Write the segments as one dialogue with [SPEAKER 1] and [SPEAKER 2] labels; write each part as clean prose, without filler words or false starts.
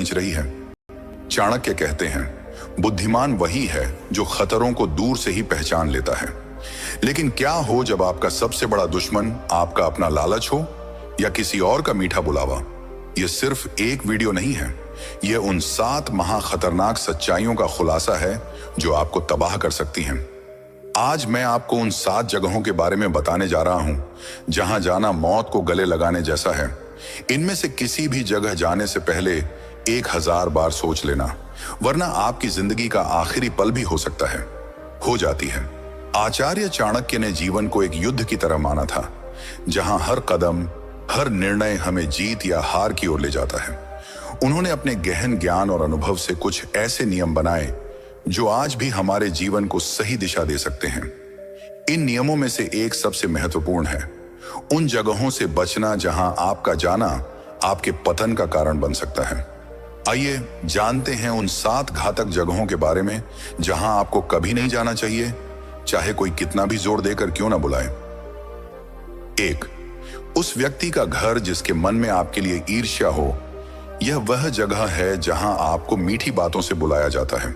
[SPEAKER 1] खींच रही है। चाणक्य कहते हैं, बुद्धिमान वही है जो खतरों को दूर से ही पहचान लेता है। लेकिन क्या हो जब आपका सबसे बड़ा दुश्मन आपका अपना लालच हो या किसी और का मीठा बुलावा? यह सिर्फ एक वीडियो नहीं है, यह उन 7 महाखतरनाक सच्चाइयों का खुलासा है जो आपको तबाह कर सकती हैं। आज मैं आपको उन 7 जगहों के बारे में बताने जा रहा हूं जहां जाना मौत को गले लगाने जैसा है। इनमें से किसी भी जगह जाने से पहले 1000 बार सोच लेना, वरना आपकी जिंदगी का आखिरी पल भी हो जाती है। आचार्य चाणक्य ने जीवन को एक युद्ध की तरह माना था, जहां हर कदम, हर निर्णय हमें जीत या हार की ओर ले जाता है। उन्होंने अपने गहन ज्ञान और अनुभव से कुछ ऐसे नियम बनाए जो आज भी हमारे जीवन को सही दिशा दे सकते हैं। इन नियमों में से एक सबसे महत्वपूर्ण है, उन जगहों से बचना जहां आपका जाना आपके पतन का कारण बन सकता है। आइए जानते हैं उन 7 घातक जगहों के बारे में जहां आपको कभी नहीं जाना चाहिए, चाहे कोई कितना भी जोर देकर क्यों ना बुलाए। 1, उस व्यक्ति का घर जिसके मन में आपके लिए ईर्ष्या हो। यह वह जगह है जहां आपको मीठी बातों से बुलाया जाता है,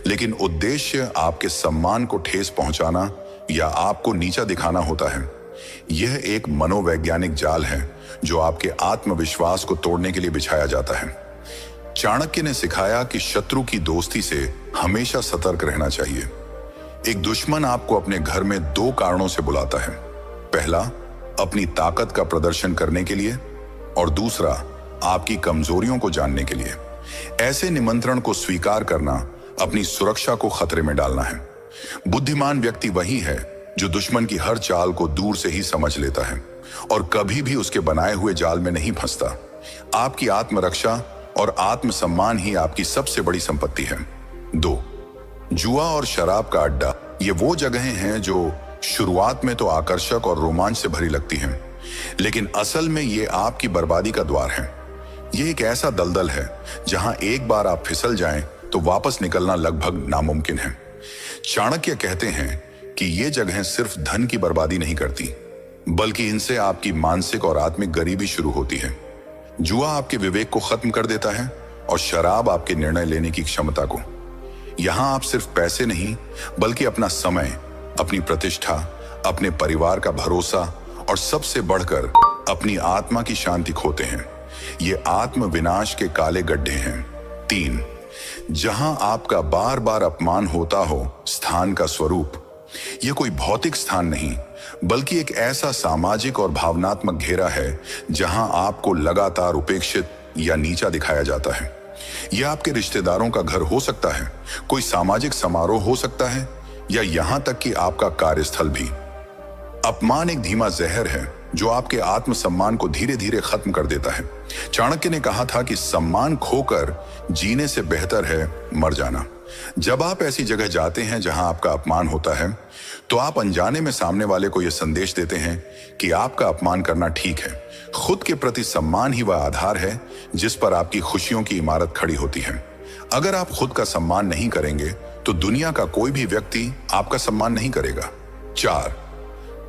[SPEAKER 1] लेकिन उद्देश्य आपके सम्मान को ठेस पहुंचाना या आपको नीचा दिखाना होता है। यह एक मनोवैज्ञानिक जाल है जो आपके आत्मविश्वास को तोड़ने के लिए बिछाया जाता है। चाणक्य ने सिखाया कि शत्रु की दोस्ती से हमेशा सतर्क रहना चाहिए। एक दुश्मन आपको अपने घर में 2 कारणों से बुलाता है। पहला, अपनी ताकत का प्रदर्शन करने के लिए, और दूसरा, आपकी कमजोरियों को जानने के लिए। ऐसे निमंत्रण को स्वीकार करना अपनी सुरक्षा को खतरे में डालना है। बुद्धिमान व्यक्ति वही है जो दुश्मन की हर चाल को दूर से ही समझ लेता है और कभी भी उसके बनाए हुए जाल में नहीं फंसता। आपकी आत्मरक्षा और आत्मसम्मान ही आपकी सबसे बड़ी संपत्ति है। 2, जुआ और शराब का अड्डा। ये वो जगहें हैं जो शुरुआत में तो आकर्षक और रोमांच से भरी लगती हैं, लेकिन असल में ये आपकी बर्बादी का द्वार है। ये एक ऐसा दलदल है जहां एक बार आप फिसल जाएं तो वापस निकलना लगभग नामुमकिन है। चाणक्य कहते हैं कि ये जगहें सिर्फ धन की बर्बादी नहीं करती, बल्कि इनसे आपकी मानसिक और आत्मिक गरीबी शुरू होती है। जुआ आपके विवेक को खत्म कर देता है और शराब आपके निर्णय लेने की क्षमता को। यहां आप सिर्फ पैसे नहीं, बल्कि अपना समय, अपनी प्रतिष्ठा, अपने परिवार का भरोसा और सबसे बढ़कर अपनी आत्मा की शांति खोते हैं। ये आत्म विनाश के काले गड्ढे हैं। 3, जहां आपका बार बार अपमान होता हो स्थान का स्वरूप। यह कोई भौतिक स्थान नहीं, बल्कि एक ऐसा सामाजिक और भावनात्मक घेरा है जहां आपको लगातार उपेक्षित या नीचा दिखाया जाता है। यह आपके रिश्तेदारों का घर हो सकता है, कोई सामाजिक समारोह हो सकता है, या यहां तक कि आपका कार्यस्थल भी। अपमान एक धीमा जहर है जो आपके आत्मसम्मान को धीरे धीरे खत्म कर देता है। चाणक्य ने कहा था कि सम्मान खोकर जीने से बेहतर है मर जाना। जब आप ऐसी जगह जाते हैं जहां आपका अपमान होता है, तो आप अनजाने में सामने वाले को यह संदेश देते हैं कि आपका अपमान करना ठीक है। खुद के प्रति सम्मान ही वह आधार है जिस पर आपकी खुशियों की इमारत खड़ी होती है। अगर आप खुद का सम्मान नहीं करेंगे तो दुनिया का कोई भी व्यक्ति आपका सम्मान नहीं करेगा। 4,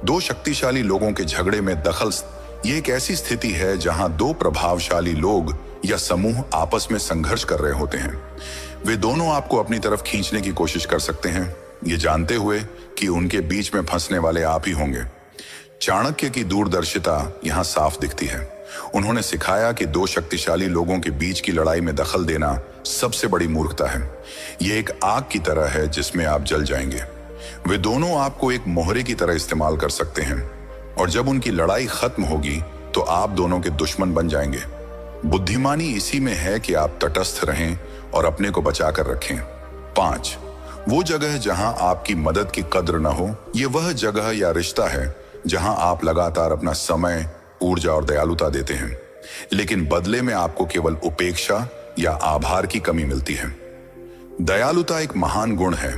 [SPEAKER 1] 2 शक्तिशाली लोगों के झगड़े में दखल। यह एक ऐसी स्थिति है जहां 2 प्रभावशाली लोग या समूह आपस में संघर्ष कर रहे होते हैं। वे दोनों आपको अपनी तरफ खींचने की कोशिश कर सकते हैं, ये जानते हुए कि उनके बीच में फंसने वाले आप ही होंगे। चाणक्य की दूरदर्शिता यहां साफ दिखती है। उन्होंने सिखाया कि 2 शक्तिशाली लोगों के बीच की लड़ाई में दखल देना सबसे बड़ी मूर्खता है। यह एक आग की तरह है जिसमें आप जल जाएंगे। वे दोनों आपको एक मोहरे की तरह इस्तेमाल कर सकते हैं, और जब उनकी लड़ाई खत्म होगी तो आप दोनों के दुश्मन बन जाएंगे। बुद्धिमानी इसी में है कि आप तटस्थ रहें और अपने को बचा कर रखें। 5, वो जगह जहां आपकी मदद की कद्र न हो। यह वह जगह या रिश्ता है जहां आप लगातार अपना समय, ऊर्जा और दयालुता देते हैं, लेकिन बदले में आपको केवल उपेक्षा या आभार की कमी मिलती है। दयालुता एक महान गुण है,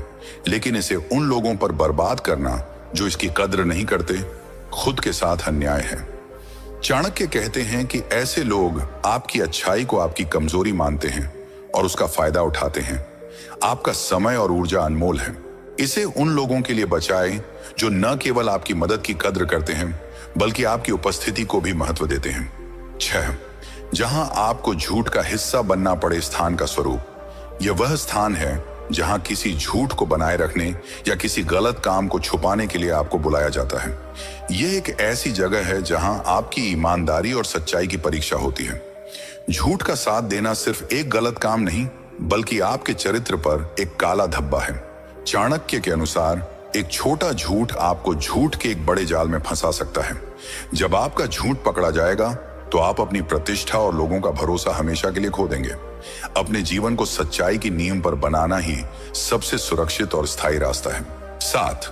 [SPEAKER 1] लेकिन इसे उन लोगों पर बर्बाद करना जो इसकी कद्र नहीं करते, खुद के साथ अन्याय है। चाणक्य कहते हैं कि ऐसे लोग आपकी अच्छाई को आपकी कमजोरी मानते हैं और उसका फायदा उठाते हैं। आपका समय और ऊर्जा अनमोल है। इसे उन लोगों के लिए बचाएं जो न केवल आपकी मदद की कद्र करते हैं, बल्कि आपकी उपस्थिति को भी महत्व देते हैं। 6, जहां आपको झूठ का हिस्सा बनना पड़े स्थान का स्वरूप। यह वह स्थान है जहां किसी झूठ को बनाए रखने या किसी गलत काम को छुपाने के लिए आपको बुलाया जाता है। यह एक ऐसी जगह है जहां आपकी ईमानदारी और सच्चाई की परीक्षा होती है। झूठ का साथ देना सिर्फ एक गलत काम नहीं, बल्कि आपके चरित्र पर एक काला धब्बा है। चाणक्य के अनुसार एक छोटा झूठ आपको झूठ के एक बड़े जाल में फंसा सकता है। जब आपका झूठ पकड़ा जाएगा तो आप अपनी प्रतिष्ठा और लोगों का भरोसा हमेशा के लिए खो देंगे। अपने जीवन को सच्चाई की नींव पर बनाना ही सबसे सुरक्षित और स्थायी रास्ता है। 7,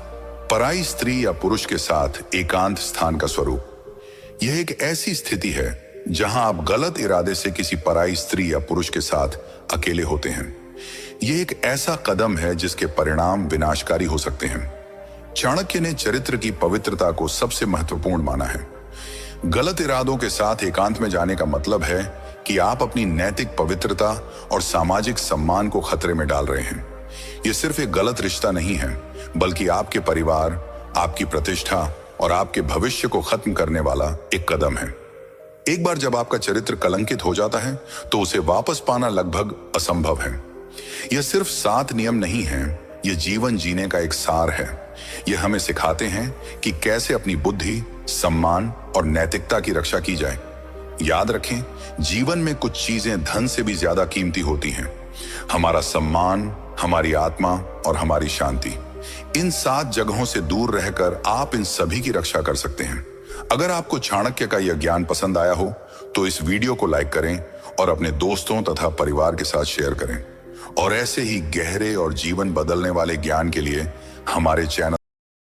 [SPEAKER 1] पराई स्त्री या पुरुष के साथ एकांत स्थान का स्वरूप। यह एक ऐसी स्थिति है जहां आप गलत इरादे से किसी पराई स्त्री या पुरुष के साथ अकेले होते हैं। यह एक ऐसा कदम है जिसके परिणाम विनाशकारी हो सकते हैं। चाणक्य ने चरित्र की पवित्रता को सबसे महत्वपूर्ण माना है। गलत इरादों के साथ एकांत में जाने का मतलब है कि आप अपनी नैतिक पवित्रता और सामाजिक सम्मान को खतरे में डाल रहे हैं। यह सिर्फ एक गलत रिश्ता नहीं है, बल्कि आपके परिवार, आपकी प्रतिष्ठा और आपके भविष्य को खत्म करने वाला एक कदम है। एक बार जब आपका चरित्र कलंकित हो जाता है तो उसे वापस पाना लगभग असंभव है। यह सिर्फ 7 नियम नहीं है, यह जीवन जीने का एक सार है। यह हमें सिखाते हैं कि कैसे अपनी बुद्धि, सम्मान और नैतिकता की रक्षा की जाए। याद रखें, जीवन में कुछ चीजें धन से भी ज्यादा कीमती होती हैं। हमारा सम्मान, हमारी आत्मा और हमारी शांति। इन 7 जगहों से दूर रहकर आप इन सभी की रक्षा कर सकते हैं। अगर आपको चाणक्य का यह ज्ञान पसंद आया हो तो इस वीडियो को लाइक करें और अपने दोस्तों तथा परिवार के साथ शेयर करें। और ऐसे ही गहरे और जीवन बदलने वाले ज्ञान के लिए हमारे चैनल